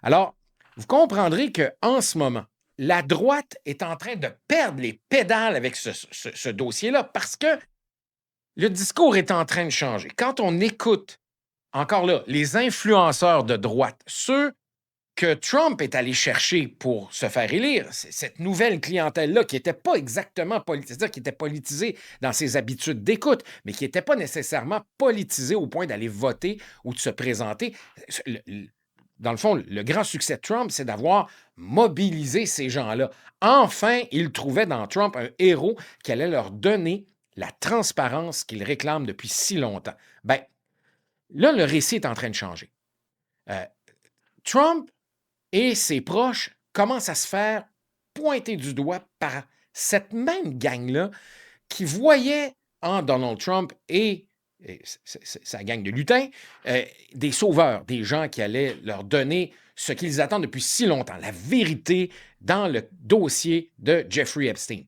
Alors, vous comprendrez qu'en ce moment, la droite est en train de perdre les pédales avec ce dossier-là parce que le discours est en train de changer. Quand on écoute, encore là, les influenceurs de droite, ceux que Trump est allé chercher pour se faire élire, c'est cette nouvelle clientèle-là qui n'était pas exactement politisée, c'est-à-dire qui était politisée dans ses habitudes d'écoute, mais qui n'était pas nécessairement politisée au point d'aller voter ou de se présenter. Dans le fond, le grand succès de Trump, c'est d'avoir mobilisé ces gens-là. Enfin, ils trouvaient dans Trump un héros qui allait leur donner la transparence qu'ils réclament depuis si longtemps. Bien, là, le récit est en train de changer. Euh, Trump et ses proches commencent à se faire pointer du doigt par cette même gang-là qui voyait en Donald Trump et sa gang de lutins des sauveurs, des gens qui allaient leur donner ce qu'ils attendent depuis si longtemps, la vérité dans le dossier de Jeffrey Epstein.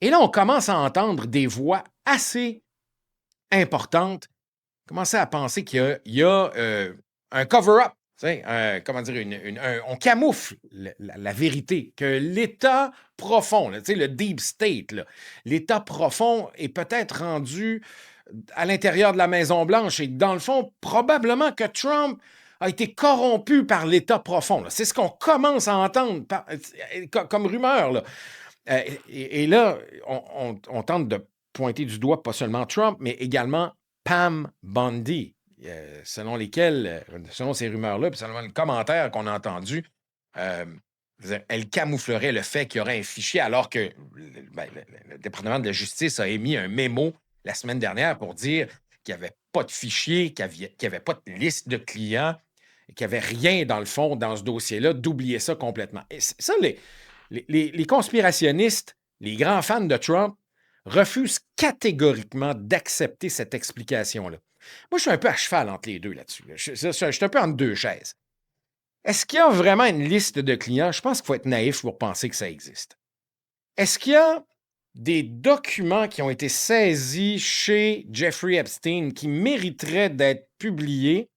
Et là, on commence à entendre des voix assez importantes, commencer à penser qu'il y a un cover-up. Comment dire, on camoufle la vérité, que l'État profond, là, le deep state, là, l'État profond est peut-être rendu à l'intérieur de la Maison-Blanche et dans le fond, probablement que Trump a été corrompu par l'État profond. Là. C'est ce qu'on commence à entendre comme rumeur. Là. Et là, on tente de pointer du doigt pas seulement Trump, mais également Pam Bondi, selon ces rumeurs-là, puis selon le commentaire qu'on a entendu, elle camouflerait le fait qu'il y aurait un fichier, alors que le département de la justice a émis un mémo la semaine dernière pour dire qu'il n'y avait pas de fichier, qu'il n'y avait pas de liste de clients, qu'il n'y avait rien dans le fond dans ce dossier-là, d'oublier ça complètement. Et ça, les conspirationnistes, les grands fans de Trump, refusent catégoriquement d'accepter cette explication-là. Moi, je suis un peu à cheval entre les deux là-dessus. Je suis un peu entre deux chaises. Est-ce qu'il y a vraiment une liste de clients? Je pense qu'il faut être naïf pour penser que ça existe. Est-ce qu'il y a des documents qui ont été saisis chez Jeffrey Epstein qui mériteraient d'être publiés?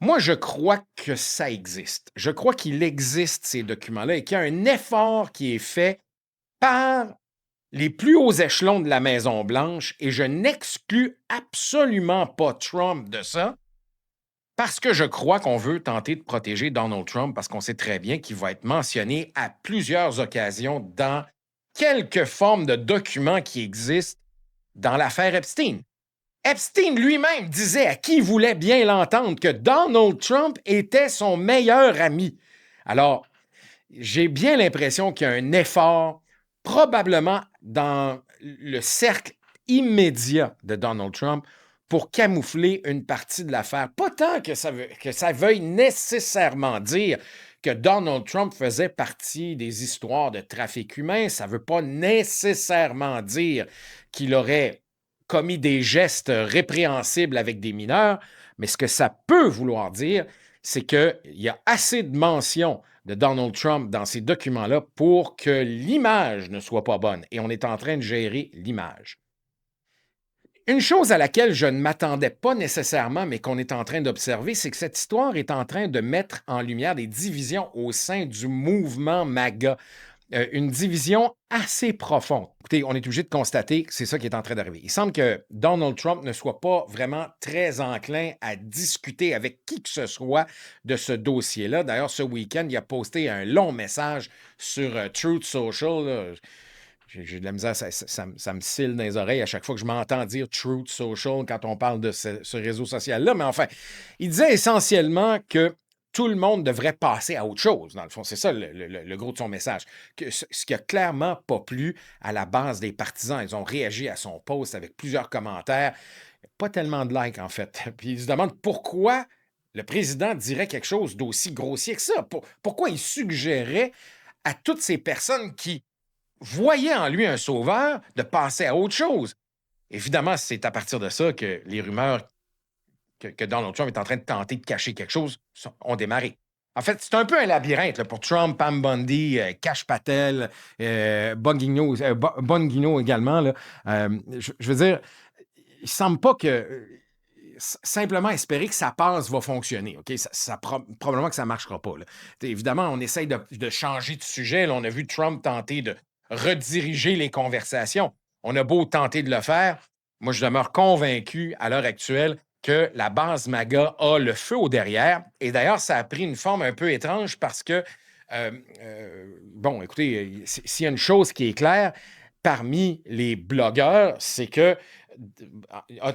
Moi, je crois que ça existe. Je crois qu'il existe ces documents-là et qu'il y a un effort qui est fait par les plus hauts échelons de la Maison-Blanche et je n'exclus absolument pas Trump de ça parce que je crois qu'on veut tenter de protéger Donald Trump parce qu'on sait très bien qu'il va être mentionné à plusieurs occasions dans quelques formes de documents qui existent dans l'affaire Epstein. Epstein lui-même disait à qui voulait bien l'entendre que Donald Trump était son meilleur ami. Alors, j'ai bien l'impression qu'il y a un effort, probablement dans le cercle immédiat de Donald Trump, pour camoufler une partie de l'affaire. Pas tant que ça veuille nécessairement dire que Donald Trump faisait partie des histoires de trafic humain. Ça ne veut pas nécessairement dire qu'il aurait commis des gestes répréhensibles avec des mineurs, mais ce que ça peut vouloir dire, c'est qu'il y a assez de mentions de Donald Trump dans ces documents-là pour que l'image ne soit pas bonne. Et on est en train de gérer l'image. Une chose à laquelle je ne m'attendais pas nécessairement, mais qu'on est en train d'observer, c'est que cette histoire est en train de mettre en lumière des divisions au sein du mouvement MAGA. Une division assez profonde. Écoutez, on est obligé de constater que c'est ça qui est en train d'arriver. Il semble que Donald Trump ne soit pas vraiment très enclin à discuter avec qui que ce soit de ce dossier-là. D'ailleurs, ce week-end, il a posté un long message sur Truth Social. Là. J'ai de la misère, ça me scille dans les oreilles à chaque fois que je m'entends dire Truth Social quand on parle de ce réseau social-là. Mais enfin, il disait essentiellement que tout le monde devrait passer à autre chose, dans le fond. C'est ça le gros de son message. Ce qui a clairement pas plu à la base des partisans. Ils ont réagi à son post avec plusieurs commentaires. Pas tellement de likes, en fait. Puis ils se demandent pourquoi le président dirait quelque chose d'aussi grossier que ça. Pourquoi il suggérait à toutes ces personnes qui voyaient en lui un sauveur de passer à autre chose. Évidemment, c'est à partir de ça que les rumeurs que Donald Trump est en train de tenter de cacher quelque chose ont démarré. En fait, c'est un peu un labyrinthe là, pour Trump, Pam Bondi, Kash Patel, Bongino également. Là. Je veux dire, il semble pas que... simplement espérer que sa passe va fonctionner. OK? Probablement que ça ne marchera pas. Là. Évidemment, on essaye de changer de sujet. Là, on a vu Trump tenter de rediriger les conversations. On a beau tenter de le faire. Moi, je demeure convaincu à l'heure actuelle que la base MAGA a le feu au derrière. Et d'ailleurs, ça a pris une forme un peu étrange parce que, bon, écoutez, s'il y a une chose qui est claire parmi les blogueurs, c'est que,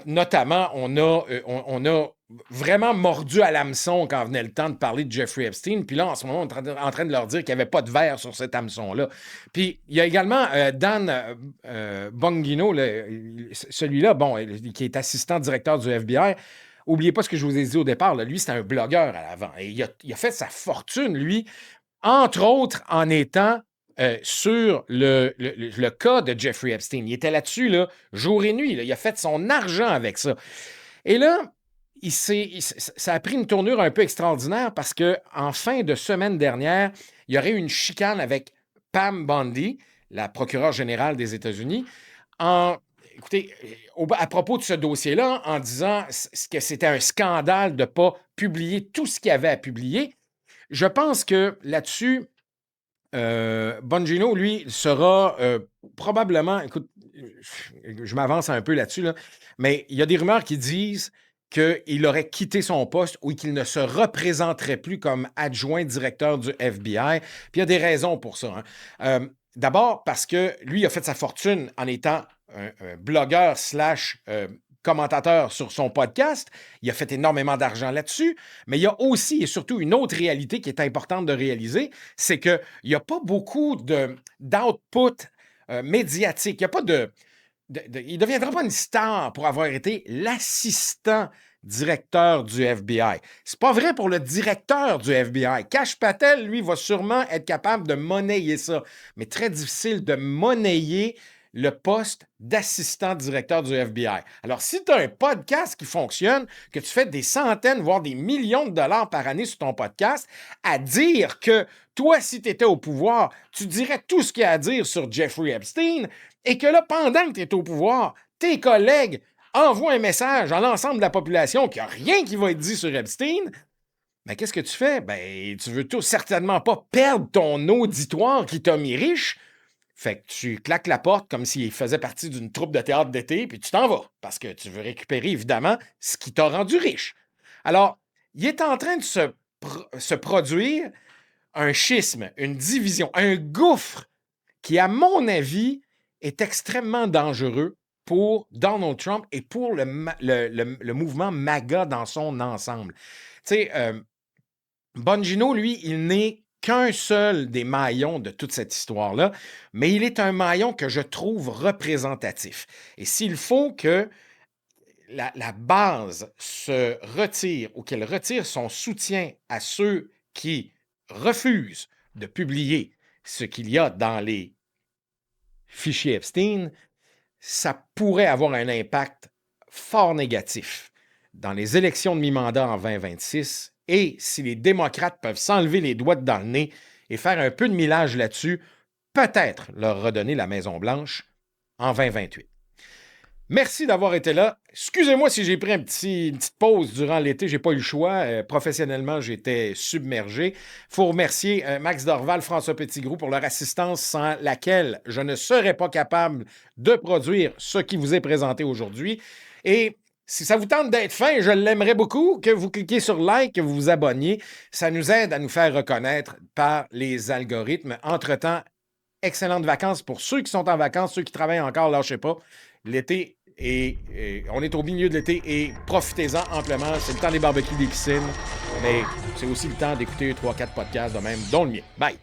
notamment, on a vraiment mordu à l'hameçon quand venait le temps de parler de Jeffrey Epstein. Puis là, en ce moment, on est en train de leur dire qu'il n'y avait pas de verre sur cet hameçon-là. Puis il y a également Dan Bongino, celui-là, bon, qui est assistant directeur du FBI. N'oubliez pas ce que je vous ai dit au départ. Là, lui, c'était un blogueur à l'avant. Et il a fait sa fortune, lui, entre autres, en étant sur le cas de Jeffrey Epstein. Il était là-dessus, là, jour et nuit. Là. Il a fait son argent avec ça. Et là, ça a pris une tournure un peu extraordinaire parce qu'en fin de semaine dernière, il y aurait eu une chicane avec Pam Bondi, la procureure générale des États-Unis, écoutez, à propos de ce dossier-là, en disant que c'était un scandale de ne pas publier tout ce qu'il y avait à publier. Je pense que là-dessus, Bongino, lui, sera probablement, écoute, je m'avance un peu là-dessus, là, mais il y a des rumeurs qui disent qu'il aurait quitté son poste ou qu'il ne se représenterait plus comme adjoint directeur du FBI. Puis il y a des raisons pour ça. Hein. D'abord, parce que lui, il a fait sa fortune en étant un blogueur / commentateur sur son podcast. Il a fait énormément d'argent là-dessus, mais il y a aussi et surtout une autre réalité qui est importante de réaliser, c'est qu'il n'y a pas beaucoup d'output médiatique. Il n'y a pas il ne deviendra pas une star pour avoir été l'assistant directeur du FBI. C'est pas vrai pour le directeur du FBI. Kash Patel, lui, va sûrement être capable de monnayer ça, mais très difficile de monnayer le poste d'assistant directeur du FBI. Alors, si tu as un podcast qui fonctionne, que tu fais des centaines, voire des millions de dollars par année sur ton podcast, à dire que toi, si tu étais au pouvoir, tu dirais tout ce qu'il y a à dire sur Jeffrey Epstein, et que là, pendant que tu es au pouvoir, tes collègues envoient un message à l'ensemble de la population qu'il n'y a rien qui va être dit sur Epstein, ben, qu'est-ce que tu fais? Ben, tu veux tout certainement pas perdre ton auditoire qui t'a mis riche. Fait que tu claques la porte comme s'il faisait partie d'une troupe de théâtre d'été, puis tu t'en vas, parce que tu veux récupérer, évidemment, ce qui t'a rendu riche. Alors, il est en train de se produire un schisme, une division, un gouffre qui, à mon avis, est extrêmement dangereux pour Donald Trump et pour le mouvement MAGA dans son ensemble. Tu sais, Bongino, lui, il n'est qu'un seul des maillons de toute cette histoire-là, mais il est un maillon que je trouve représentatif. Et s'il faut que la base se retire ou qu'elle retire son soutien à ceux qui refusent de publier ce qu'il y a dans les fichiers Epstein, ça pourrait avoir un impact fort négatif dans les élections de mi-mandat en 2026. Et si les démocrates peuvent s'enlever les doigts dans le nez et faire un peu de millage là-dessus, peut-être leur redonner la Maison-Blanche en 2028. Merci d'avoir été là. Excusez-moi si j'ai pris une petite pause durant l'été. Je n'ai pas eu le choix. Professionnellement, j'étais submergé. Il faut remercier Max Dorval, François Petitgrou pour leur assistance sans laquelle je ne serais pas capable de produire ce qui vous est présenté aujourd'hui. Et si ça vous tente d'être fin, je l'aimerais beaucoup que vous cliquiez sur like, que vous vous abonniez. Ça nous aide à nous faire reconnaître par les algorithmes. Entre-temps, excellentes vacances pour ceux qui sont en vacances, ceux qui travaillent encore, lâchez pas. L'été on est au milieu de l'été et profitez-en amplement. C'est le temps des barbecues, des piscines, mais c'est aussi le temps d'écouter 3-4 podcasts de même, dont le mien. Bye!